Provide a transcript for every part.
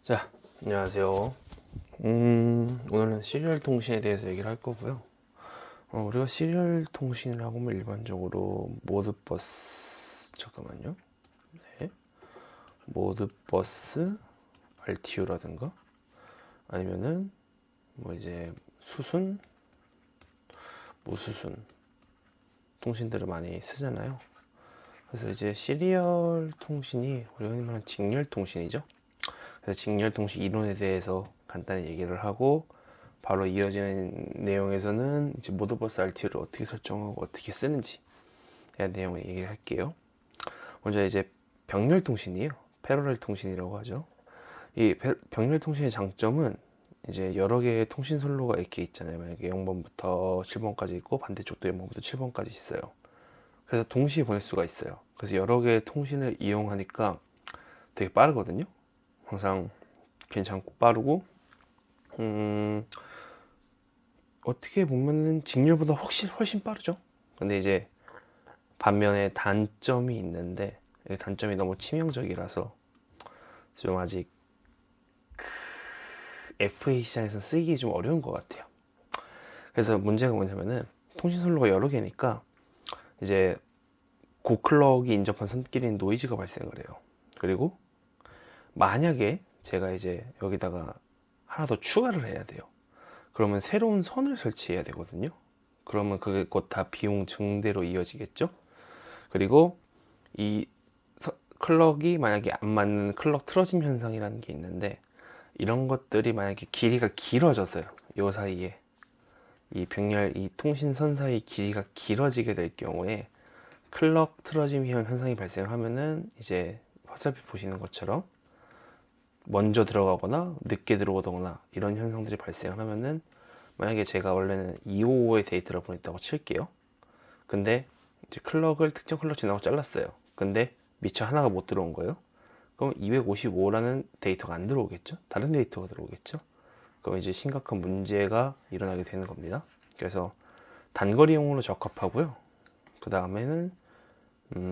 자, 안녕하세요. 오늘은 시리얼 통신에 대해서 얘기를 할 거고요. 우리가 시리얼 통신을 하고 면 일반적으로 모드버스, 잠깐만요. 네. 모드버스 RTU라든가 아니면은 뭐 이제 수순, 무수순 통신들을 많이 쓰잖아요. 그래서 이제 시리얼 통신이 우리가 흔히 말하는 직렬 통신이죠. 그래서 직렬 통신 이론에 대해서 간단히 얘기를 하고 바로 이어지는 내용에서는 이제 모드버스 RTU를 어떻게 설정하고 어떻게 쓰는지 대한 내용을 얘기를 할게요. 먼저 이제 병렬 통신이에요. 패러렐 통신이라고 하죠. 이 병렬 통신의 장점은 이제 여러 개의 통신 선로가 이렇게 있잖아요. 만약에 0번부터 7번까지 있고 반대쪽도 0번부터 7번까지 있어요. 그래서 동시에 보낼 수가 있어요. 그래서 여러 개의 통신을 이용하니까 되게 빠르거든요. 항상 괜찮고 빠르고 어떻게 보면은 직렬보다 훨씬 빠르죠. 근데 이제 반면에 단점이 있는데 단점이 너무 치명적이라서 좀 아직 FA 시장에서 쓰기 좀 어려운 것 같아요. 그래서 문제가 뭐냐면은 통신 선로가 여러 개니까 이제 고클럭이 인접한 선끼리는 노이즈가 발생을 해요. 그리고 만약에 제가 이제 여기다가 하나 더 추가를 해야 돼요. 그러면 새로운 선을 설치해야 되거든요. 그러면 그것 다 비용 증대로 이어지겠죠. 그리고 이 클럭이 만약에 안 맞는 클럭 틀어짐 현상이라는 게 있는데 이런 것들이 만약에 길이가 길어져서요. 요 사이에 이 병렬 이 통신선 사이 길이가 길어지게 될 경우에 클럭 틀어짐 현상이 발생하면은 이제 화살표 보시는 것처럼 먼저 들어가거나 늦게 들어오거나 이런 현상들이 발생을 하면은 만약에 제가 원래는 255의 데이터를 보냈다고 칠게요. 근데 이제 클럭을 특정 클럭 지나고 잘랐어요. 근데 미처 하나가 못 들어온 거예요. 그럼 255라는 데이터가 안 들어오겠죠? 다른 데이터가 들어오겠죠? 그럼 이제 심각한 문제가 일어나게 되는 겁니다. 그래서 단거리용으로 적합하고요. 그 다음에는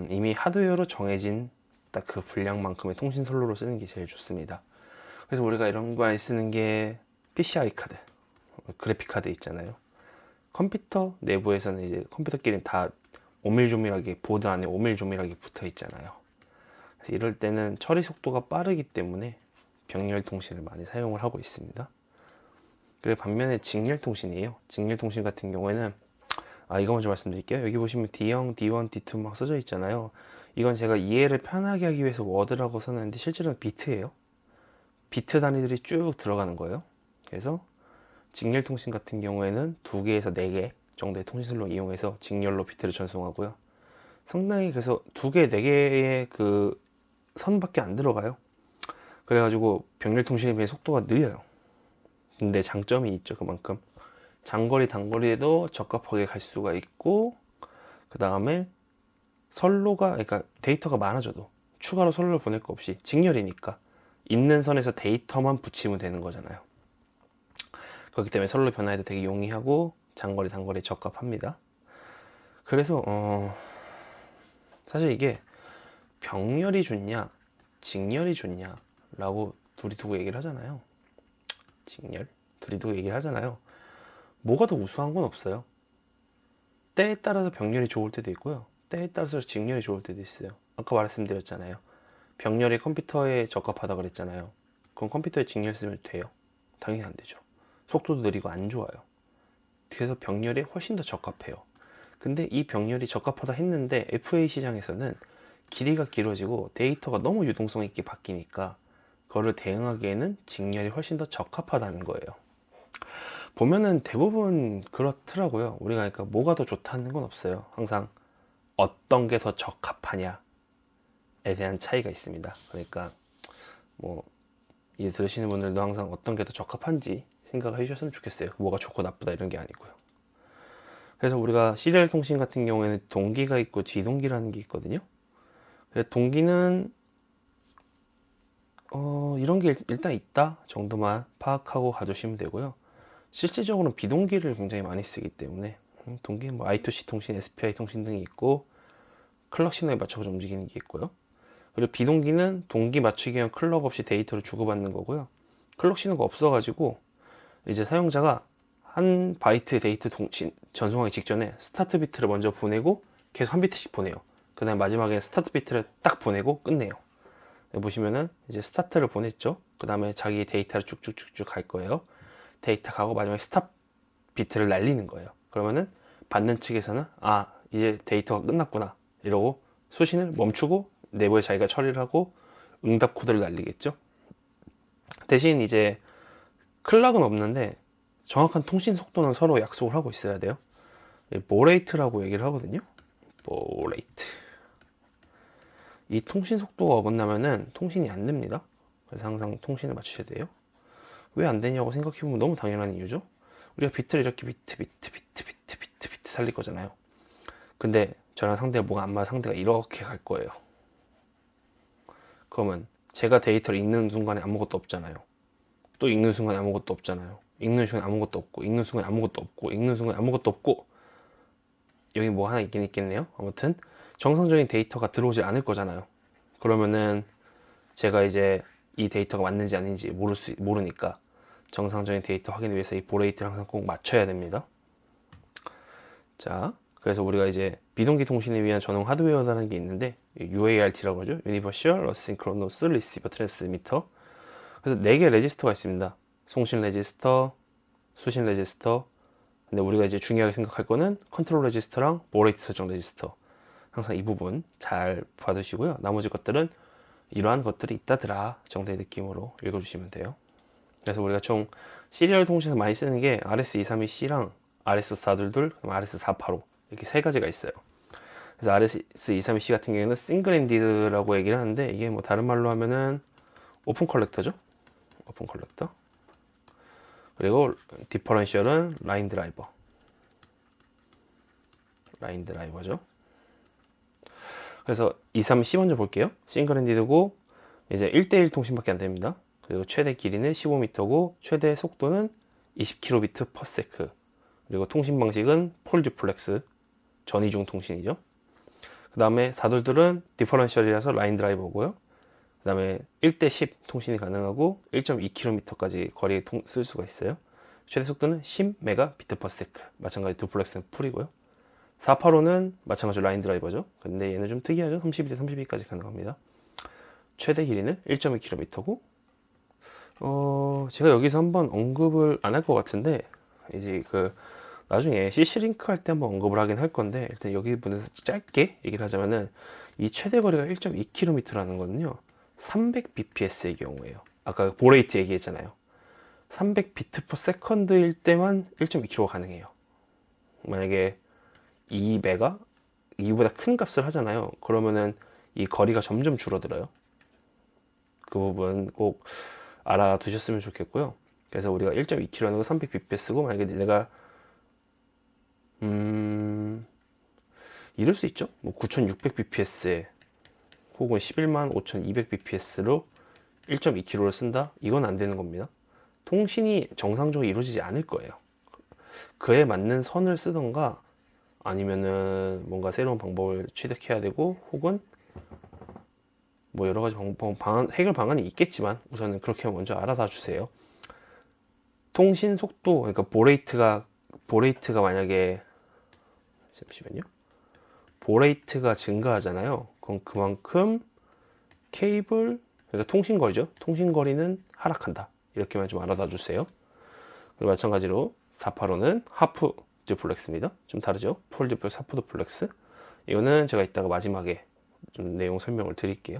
이미 하드웨어로 정해진 딱 그 분량만큼의 통신 선로로 쓰는 게 제일 좋습니다. 그래서 우리가 이런 거 많이 쓰는 게 PCI 카드, 그래픽 카드 있잖아요. 컴퓨터 내부에서는 이제 컴퓨터끼리는 다 오밀조밀하게 보드 안에 오밀조밀하게 붙어 있잖아요. 그래서 이럴 때는 처리 속도가 빠르기 때문에 병렬 통신을 많이 사용을 하고 있습니다. 그리고 반면에 직렬 통신이에요. 직렬 통신 같은 경우에는 이거 먼저 말씀드릴게요. 여기 보시면 D형, D1, D2 막 써져 있잖아요. 이건 제가 이해를 편하게 하기 위해서 워드라고 써놨는데 실제로는 비트예요. 비트 단위들이 쭉 들어가는 거예요. 그래서 직렬 통신 같은 경우에는 2개에서 4개 정도의 통신선로 이용해서 직렬로 비트를 전송하고요. 상당히 그래서 2개, 4개의 그 선밖에 안 들어가요. 그래가지고 병렬 통신에 비해 속도가 느려요. 근데 장점이 있죠. 그만큼 장거리 단거리에도 적합하게 갈 수가 있고, 그 다음에 선로가 그러니까 데이터가 많아져도 추가로 선로를 보낼 거 없이 직렬이니까 있는 선에서 데이터만 붙이면 되는 거잖아요. 그렇기 때문에 선로 변화에도 되게 용이하고 장거리 단거리에 적합합니다. 그래서 사실 이게 병렬이 좋냐 직렬이 좋냐 라고 둘이 두고 얘기를 하잖아요. 직렬 둘이 두고 얘기를 하잖아요. 뭐가 더 우수한 건 없어요. 때에 따라서 병렬이 좋을 때도 있고요, 때에 따라서 직렬이 좋을 때도 있어요. 아까 말씀드렸잖아요. 병렬이 컴퓨터에 적합하다 그랬잖아요. 그럼 컴퓨터에 직렬 쓰면 돼요? 당연히 안 되죠. 속도도 느리고 안 좋아요. 그래서 병렬이 훨씬 더 적합해요. 근데 이 병렬이 적합하다 했는데 FA 시장에서는 길이가 길어지고 데이터가 너무 유동성 있게 바뀌니까 그거를 대응하기에는 직렬이 훨씬 더 적합하다는 거예요. 보면은 대부분 그렇더라고요. 우리가 그러니까 뭐가 더 좋다는 건 없어요. 항상 어떤 게 더 적합하냐에 대한 차이가 있습니다. 그러니까 뭐 이 들으시는 분들도 항상 어떤 게 더 적합한지 생각을 해주셨으면 좋겠어요. 뭐가 좋고 나쁘다 이런 게 아니고요. 그래서 우리가 시리얼 통신 같은 경우에는 동기가 있고 뒤동기라는 게 있거든요. 동기는 이런 게 일단 있다 정도만 파악하고 가주시면 되고요. 실질적으로는 비동기를 굉장히 많이 쓰기 때문에 동기는 뭐 I2C 통신, SPI 통신 등이 있고 클럭 신호에 맞춰서 움직이는 게 있고요. 그리고 비동기는 동기 맞추기 위한 클럭 없이 데이터를 주고받는 거고요. 클럭 신호가 없어가지고 이제 사용자가 한 바이트 데이터 전송하기 직전에 스타트 비트를 먼저 보내고 계속 한 비트씩 보내요. 그 다음 마지막에 스타트 비트를 딱 보내고 끝내요. 여기 보시면은 이제 스타트를 보냈죠. 그 다음에 자기 데이터를 쭉쭉쭉쭉 갈 거예요. 데이터 가고 마지막에 스탑 비트를 날리는 거예요. 그러면은 받는 측에서는 아 이제 데이터가 끝났구나 이러고 수신을 멈추고 내부에 자기가 처리를 하고 응답 코드를 날리겠죠. 대신 이제 클락은 없는데 정확한 통신 속도는 서로 약속을 하고 있어야 돼요. 모레이트라고 얘기를 하거든요. 모레이트. 이 통신 속도가 어긋나면은 통신이 안 됩니다. 그래서 항상 통신을 맞추셔야 돼요. 왜 안 되냐고 생각해보면 너무 당연한 이유죠. 우리가 비트를 이렇게 비트 살릴 거잖아요. 근데 저랑 상대가 뭐가 안 맞아 상대가 이렇게 갈 거예요. 그러면 제가 데이터를 읽는 순간에 아무것도 없잖아요. 또 읽는 순간에 아무것도 없잖아요. 읽는 순간에 아무것도 없고, 읽는 순간에 아무것도 없고, 읽는 순간에 아무것도 없고, 여기 뭐 하나 있긴 있겠네요. 아무튼 정상적인 데이터가 들어오지 않을 거잖아요. 그러면은 제가 이제 이 데이터가 맞는지 아닌지 모르니까 정상적인 데이터 확인을 위해서 이 보레이트를 항상 꼭 맞춰야 됩니다. 자, 그래서 우리가 이제 비동기 통신을 위한 전용 하드웨어라는 게 있는데 UART라고 하죠. Universal Asynchronous Receiver Transmitter. 그래서 4개의 레지스터가 있습니다. 송신 레지스터, 수신 레지스터. 근데 우리가 이제 중요하게 생각할 거는 컨트롤 레지스터랑 보레이트 설정 레지스터. 항상 이 부분 잘 봐두시고요. 나머지 것들은 이러한 것들이 있다더라 정도의 느낌으로 읽어주시면 돼요. 그래서 우리가 총 시리얼 통신에서 많이 쓰는 게 RS232C랑 RS422, RS485 이렇게 세 가지가 있어요. 그래서 RS232C 같은 경우에는 싱글 엔디드라고 얘기를 하는데 이게 뭐 다른 말로 하면은 오픈 컬렉터죠. 오픈 컬렉터. 그리고 디퍼런셜은 라인 드라이버. 라인 드라이버죠. 그래서 232C 먼저 볼게요. 싱글 엔디드고 이제 1대1 통신밖에 안 됩니다. 그리고 최대 길이는 15m고 최대 속도는 20kbps. 그리고 통신 방식은 폴 듀플렉스 전이중 통신이죠. 그 다음에 422은 디퍼런셜이라서 라인 드라이버고요. 그 다음에 1대10 통신이 가능하고 1.2km까지 거리에 쓸 수가 있어요. 최대 속도는 10mbps. 마찬가지 듀플렉스는 풀이고요. 485는 마찬가지로 라인 드라이버죠. 근데 얘는 좀 특이하죠. 32대 32까지 가능합니다. 최대 길이는 1.2km고 제가 여기서 한번 언급을 안 할 것 같은데 이제 나중에 CC링크 할 때 한번 언급을 하긴 할 건데 일단 여기 분에서 짧게 얘기를 하자면은 이 최대 거리가 1.2km라는 거는요 300bps의 경우에요. 아까 보레이트 얘기했잖아요. 300bit/s일 때만 1.2km가 가능해요. 만약에 2메가 이보다 큰 값을 하잖아요. 그러면은 이 거리가 점점 줄어들어요. 그 부분 꼭 알아두셨으면 좋겠고요. 그래서 우리가 1.2km라는 거 300bps고 만약에 내가 이럴 수 있죠. 뭐 9600bps에 혹은 115,200bps로 1.2km를 쓴다? 이건 안 되는 겁니다. 통신이 정상적으로 이루어지지 않을 거예요. 그에 맞는 선을 쓰던가 아니면은 뭔가 새로운 방법을 취득해야 되고 혹은 뭐 여러 가지 해결 방안이 있겠지만 우선은 그렇게 먼저 알아다 주세요. 통신 속도, 그러니까 보레이트가 만약에 잠시만요. 보레이트가 증가하잖아요. 그럼 그만큼 케이블, 그러니까 통신거리죠. 통신거리는 하락한다. 이렇게만 좀 알아다 주세요. 그리고 마찬가지로 485는 하프 듀플렉스입니다. 좀 다르죠. 풀 듀플렉스, 하프 듀플렉스. 이거는 제가 이따가 마지막에 좀 내용 설명을 드릴게요.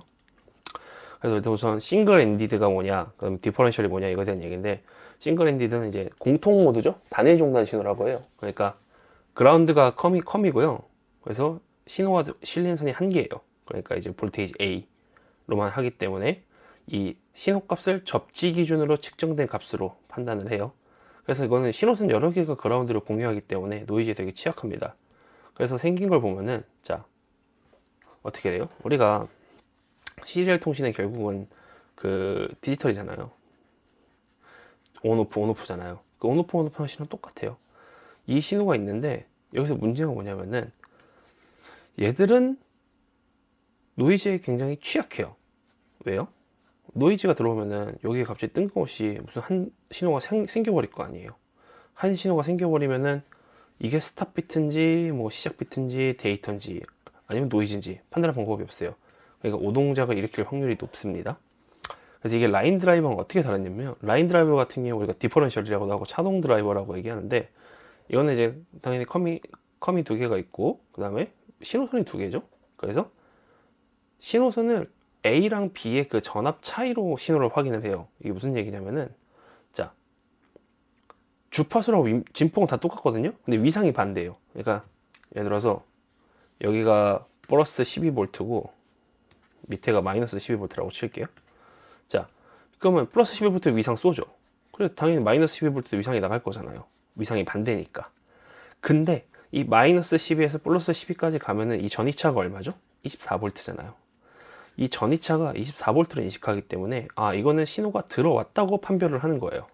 그래서 우선 싱글 엔디드가 뭐냐, 그럼 디퍼런셜이 뭐냐 이거에 대한 얘기인데 싱글 엔디드는 이제 공통 모드죠. 단일 종단 신호라고 해요. 그러니까 그라운드가 컴이고요. 그래서 신호가 실린 선이 한 개예요. 그러니까 이제 볼테이지 A로만 하기 때문에 이 신호값을 접지 기준으로 측정된 값으로 판단을 해요. 그래서 이거는 신호선 여러 개가 그라운드를 공유하기 때문에 노이즈에 되게 취약합니다. 그래서 생긴 걸 보면은 자 어떻게 돼요? 우리가 시리얼 통신은 결국은 디지털이잖아요. 온오프잖아요. 그 온오프 하는 신호는 똑같아요. 이 신호가 있는데 여기서 문제가 뭐냐면은 얘들은 노이즈에 굉장히 취약해요. 왜요? 노이즈가 들어오면은 여기에 갑자기 뜬금없이 무슨 한 신호가 생겨버릴 거 아니에요. 한 신호가 생겨버리면은 이게 스탑 비트인지 뭐 시작 비트인지 데이터인지 아니면 노이즈인지 판단할 방법이 없어요. 그러니까 오동작을 일으킬 확률이 높습니다. 그래서 이게 라인 드라이버는 어떻게 다르냐면, 라인 드라이버 같은 경우 우리가 디퍼런셜이라고도 하고 차동 드라이버라고 얘기하는데, 이거는 이제 당연히 컴이 두 개가 있고 그 다음에 신호선이 두 개죠. 그래서 신호선을 A랑 B의 그 전압 차이로 신호를 확인을 해요. 이게 무슨 얘기냐면은, 자, 주파수랑 진폭은 다 똑같거든요. 근데 위상이 반대예요. 그러니까 예를 들어서 여기가 플러스 12V고 밑에가 마이너스 12V라고 칠게요. 자, 그러면 플러스 12V 위상 쏘죠. 그래 당연히 마이너스 12V 위상이 나갈 거잖아요. 위상이 반대니까. 근데 이 마이너스 12에서 플러스 12까지 가면은 이 전이차가 얼마죠? 24V잖아요. 이 전이차가 24V를 인식하기 때문에 이거는 신호가 들어왔다고 판별을 하는 거예요.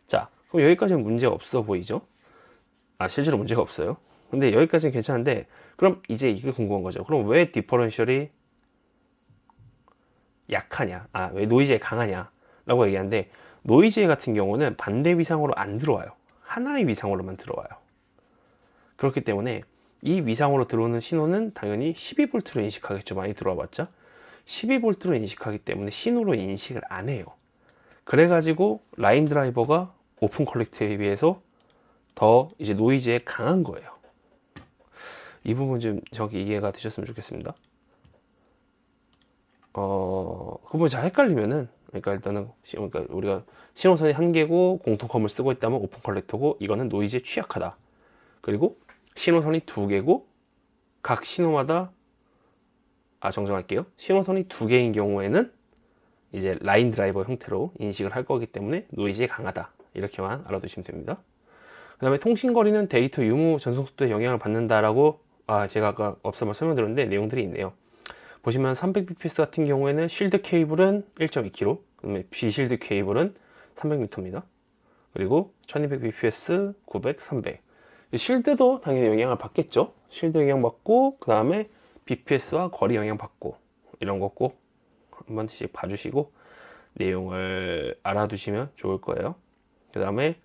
자, 그럼 여기까지는 문제 없어 보이죠? 실제로 문제가 없어요. 근데 여기까지는 괜찮은데, 그럼 이제 이게 궁금한 거죠. 그럼 왜 디퍼런셜이 약하냐? 왜 노이즈에 강하냐? 라고 얘기하는데, 노이즈 같은 경우는 반대 위상으로 안 들어와요. 하나의 위상으로만 들어와요. 그렇기 때문에 이 위상으로 들어오는 신호는 당연히 12V로 인식하겠죠. 많이 들어와 봤자 12V로 인식하기 때문에 신호로 인식을 안 해요. 그래가지고 라인 드라이버가 오픈 컬렉터에 비해서 더 이제 노이즈에 강한 거예요. 이 부분 좀 정확히 이해가 되셨으면 좋겠습니다. 그 부분 잘 헷갈리면은, 그러니까 일단은 그러니까 우리가 신호선이 한 개고 공통컴을 쓰고 있다면 오픈 컬렉터고, 이거는 노이즈에 취약하다. 그리고 신호선이 두 개고 각 신호마다 정정할게요. 신호선이 두 개인 경우에는 이제 라인 드라이버 형태로 인식을 할 거기 때문에 노이즈에 강하다. 이렇게만 알아두시면 됩니다. 그 다음에 통신거리는 데이터 유무 전송 속도에 영향을 받는다라고 제가 아까 앞서 설명드렸는데 내용들이 있네요. 보시면 300bps 같은 경우에는 쉴드 케이블은 1.2km, 그다음에 비실드 케이블은 300m입니다. 그리고 1200bps, 900, 300. 쉴드도 당연히 영향을 받겠죠. 쉴드 영향받고 그 다음에 bps와 거리 영향받고, 이런 거 꼭 한 번씩 봐주시고 내용을 알아두시면 좋을 거예요. 그 다음에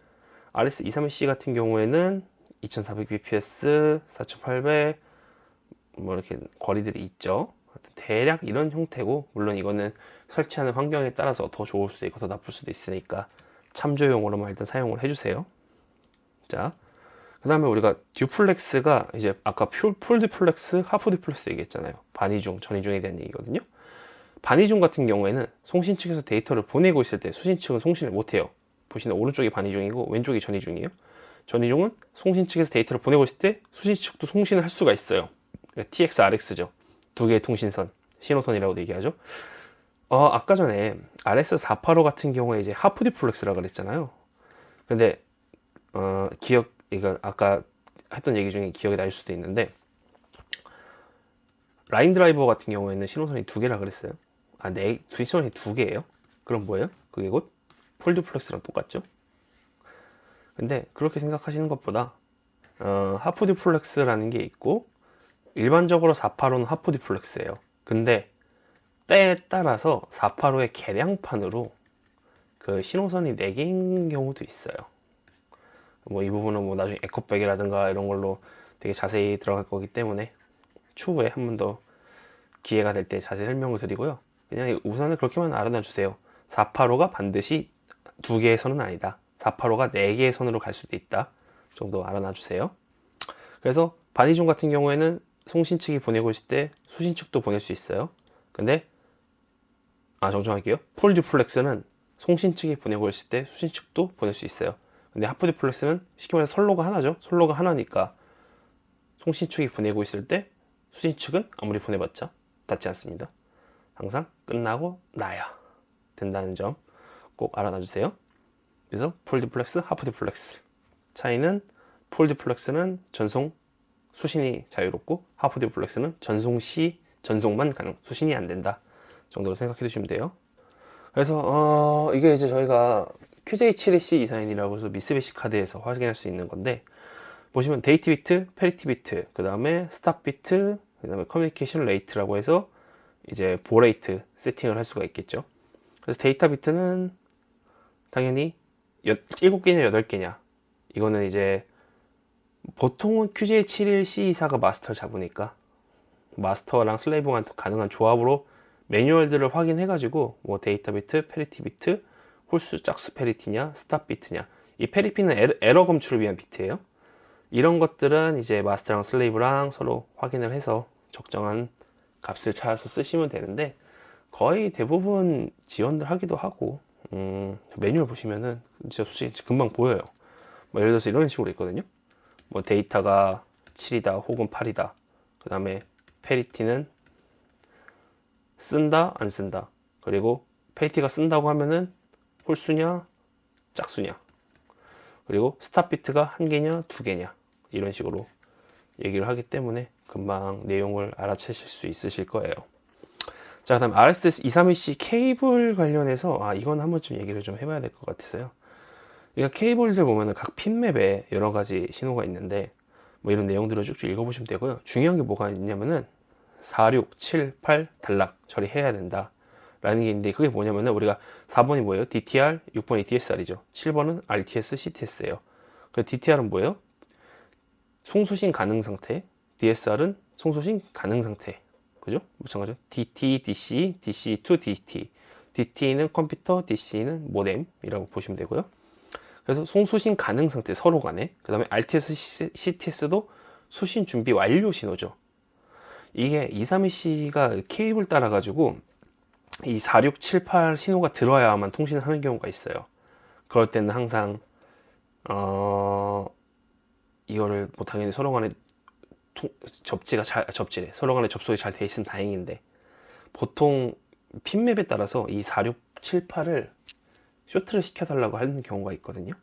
RS231C 같은 경우에는 2400bps, 4800 뭐 이렇게 거리들이 있죠. 대략 이런 형태고, 물론 이거는 설치하는 환경에 따라서 더 좋을 수도 있고 더 나쁠 수도 있으니까 참조용으로만 일단 사용을 해주세요. 자, 그 다음에 우리가 듀플렉스가 이제 아까 풀 듀플렉스, 하프 듀플렉스 얘기했잖아요. 반이중, 전이중에 대한 얘기거든요. 반이중 같은 경우에는 송신 측에서 데이터를 보내고 있을 때 수신 측은 송신을 못해요. 보시는 오른쪽이 반이중이고 왼쪽이 전이중이에요. 전이중은 송신 측에서 데이터를 보내고 있을 때 수신 측도 송신을 할 수가 있어요. TX, RX죠. 두 개의 통신선, 신호선이라고도 얘기하죠. 아까 전에 RS485 같은 경우에 이제 하프 듀플렉스라고 그랬잖아요. 근데 이거 아까 했던 얘기 중에 기억이 날 수도 있는데, 라인 드라이버 같은 경우에는 신호선이 두 개라 그랬어요. 신호선이 두 개예요. 그럼 뭐예요? 그게 곧 풀 듀플렉스랑 똑같죠. 근데 그렇게 생각하시는 것보다 하프 듀플렉스라는 게 있고, 일반적으로 485는 하프 듀플렉스예요. 근데 때에 따라서 485의 개량판으로 그 신호선이 4개인 경우도 있어요. 뭐 이 부분은 뭐 나중에 에코백이라든가 이런 걸로 되게 자세히 들어갈 거기 때문에 추후에 한 번 더 기회가 될 때 자세히 설명을 드리고요. 그냥 우선은 그렇게만 알아놔 주세요. 485가 반드시 두 개의 선은 아니다. 485가 4개의 선으로 갈 수도 있다 정도 알아놔 주세요. 그래서 반이중 같은 경우에는 송신 측이 보내고 있을 때 수신 측도 보낼 수 있어요. 근데 정정할게요. 풀 듀플렉스는 송신 측이 보내고 있을 때 수신 측도 보낼 수 있어요. 근데 하프 듀플렉스는 쉽게 말해서 선로가 하나죠. 선로가 하나니까 송신 측이 보내고 있을 때 수신 측은 아무리 보내봤자 닿지 않습니다. 항상 끝나고 나야 된다는 점 꼭 알아놔 주세요. 그래서 풀 듀플렉스, 하프 듀플렉스 차이는, 풀 듀플렉스는 전송 수신이 자유롭고 하프 듀플렉스는 전송 시 전송만 가능, 수신이 안 된다 정도로 생각해 주시면 돼요. 그래서 이게 이제 저희가 QJ72C24N이라고 해서 미쓰비시 카드에서 확인할 수 있는 건데, 보시면 데이트 비트, 페리티 비트, 그 다음에 스탑 비트, 그 다음에 커뮤니케이션 레이트라고 해서 이제 보레이트 세팅을 할 수가 있겠죠. 그래서 데이터 비트는 당연히 7개냐 8개냐, 이거는 이제 보통은 QJ71C24가 마스터 잡으니까 마스터랑 슬레이브가 가능한 조합으로 매뉴얼들을 확인해가지고 뭐 데이터 비트, 페리티 비트, 홀수, 짝수 페리티냐, 스탑 비트냐, 이 페리피는 에러 검출을 위한 비트예요. 이런 것들은 이제 마스터랑 슬레이브랑 서로 확인을 해서 적정한 값을 찾아서 쓰시면 되는데, 거의 대부분 지원들 하기도 하고, 매뉴얼 보시면은 진짜 솔직히 금방 보여요. 뭐 예를 들어서 이런 식으로 있거든요. 뭐 데이터가 7이다 혹은 8이다. 그 다음에 페리티는 쓴다 안 쓴다. 그리고 페리티가 쓴다고 하면은 홀수냐 짝수냐. 그리고 스탑 비트가 1개냐 2개냐. 이런 식으로 얘기를 하기 때문에 금방 내용을 알아채실 수 있으실 거예요. 자, 그 다음 RS232C 케이블 관련해서 이건 한번 좀 얘기를 좀 해봐야 될 것 같아서요. 그러니까 케이블들 보면은 각 핀맵에 여러 가지 신호가 있는데 뭐 이런 내용들을 쭉쭉 읽어보시면 되고요. 중요한 게 뭐가 있냐면은 4, 6, 7, 8 단락 처리해야 된다 라는 게 있는데, 그게 뭐냐면은 우리가 4번이 뭐예요? DTR, 6번이 DSR이죠. 7번은 RTS, CTS예요. 그 DTR은 뭐예요? 송수신 가능 상태, DSR은 송수신 가능 상태. 그죠? 마찬가지로 DT, DC, DC to DT. DT는 컴퓨터, DC는 모뎀이라고 보시면 되고요. 그래서 송수신 가능 상태 서로 간에, 그 다음에 RTS, CTS도 수신 준비 완료 신호죠. 이게 232C가 케이블 따라 가지고 이 4, 6, 7, 8 신호가 들어야만 통신을 하는 경우가 있어요. 그럴 때는 항상 이거를 뭐 당연히 서로 간에 접지래. 서로 간에 접속이 잘 돼 있으면 다행인데, 보통 핀맵에 따라서 이 4, 6, 7, 8을 쇼트를 시켜달라고 하는 경우가 있거든요.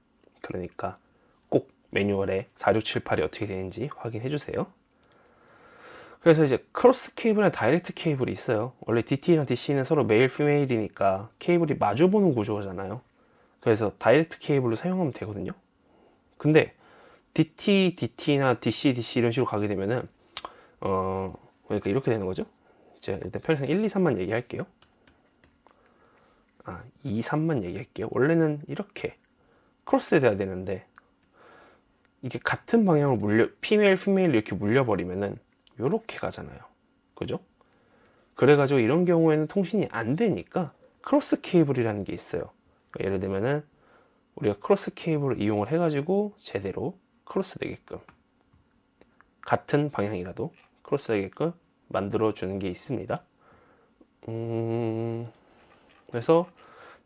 그러니까 꼭 매뉴얼에 4, 6, 7, 8이 어떻게 되는지 확인해 주세요. 그래서 이제 크로스 케이블이나 다이렉트 케이블이 있어요. 원래 DT랑 DC는 서로 메일, 피메일이니까 케이블이 마주보는 구조잖아요. 그래서 다이렉트 케이블로 사용하면 되거든요. 근데 DT, DT나 DC, DC 이런 식으로 가게 되면은 그러니까 이렇게 되는 거죠. 이제 일단 편의상 1, 2, 3만 얘기할게요. 2, 3만 얘기할게요. 원래는 이렇게 크로스 돼야 되는데 이게 같은 방향으로 피메일, 피메일 이렇게 물려버리면은 요렇게 가잖아요. 그죠? 그래가지고 이런 경우에는 통신이 안 되니까 크로스 케이블이라는 게 있어요. 그러니까 예를 들면은 우리가 크로스 케이블을 이용을 해가지고 제대로 크로스 되게끔, 같은 방향이라도 크로스 되게끔 만들어주는 게 있습니다. 그래서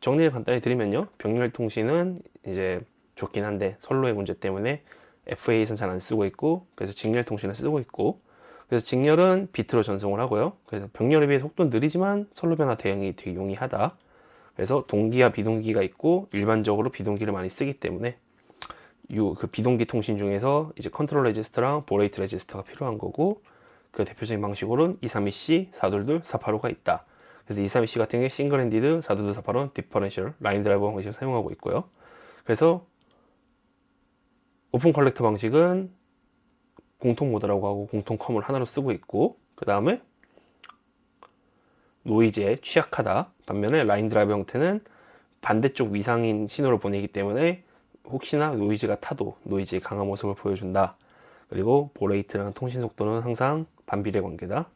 정리를 간단히 드리면요. 병렬 통신은 이제 좋긴 한데 선로의 문제 때문에 FA에서는 잘 안 쓰고 있고, 그래서 직렬 통신을 쓰고 있고, 그래서 직렬은 비트로 전송을 하고요. 그래서 병렬에 비해 속도는 느리지만 선로 변화 대응이 되게 용이하다. 그래서 동기와 비동기가 있고 일반적으로 비동기를 많이 쓰기 때문에 그 비동기 통신 중에서 이제 컨트롤 레지스터랑 보레이트 레지스터가 필요한 거고, 그 대표적인 방식으로는 232C, 422, 485가 있다. 그래서 232C 같은 게 싱글 핸디드, 422, 485는 디퍼런셜, 라인 드라이버 방식을 사용하고 있고요. 그래서 오픈 컬렉터 방식은 공통 모드라고 하고 공통 컴을 하나로 쓰고 있고, 그 다음에 노이즈에 취약하다. 반면에 라인 드라이버 형태는 반대쪽 위상인 신호를 보내기 때문에 혹시나 노이즈가 타도 노이즈의 강한 모습을 보여준다. 그리고 보레이트랑 통신 속도는 항상 반비례 관계다.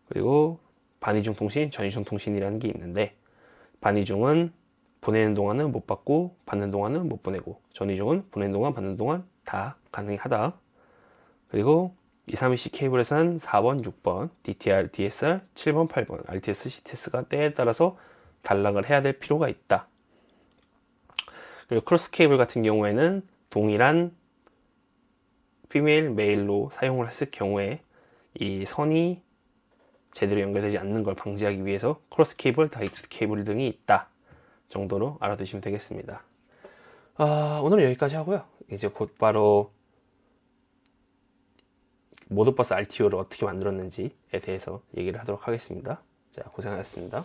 그리고 반이중 통신, 전이중 통신이라는 게 있는데, 반이중은 보내는 동안은 못 받고 받는 동안은 못 보내고, 전이중은 보내는 동안 받는 동안 다 가능하다. 그리고 232C 케이블에서는 4번, 6번, DTR, DSR, 7번, 8번, RTS, CTS가 때에 따라서 단락을 해야 될 필요가 있다. 그리고 크로스 케이블 같은 경우에는 동일한 피메일, 메일로 사용을 했을 경우에 이 선이 제대로 연결되지 않는 걸 방지하기 위해서 크로스 케이블, 다이렉트 케이블 등이 있다 정도로 알아두시면 되겠습니다. 오늘은 여기까지 하고요. 이제 곧바로 모드버스 RTO를 어떻게 만들었는지에 대해서 얘기를 하도록 하겠습니다. 자, 고생하셨습니다.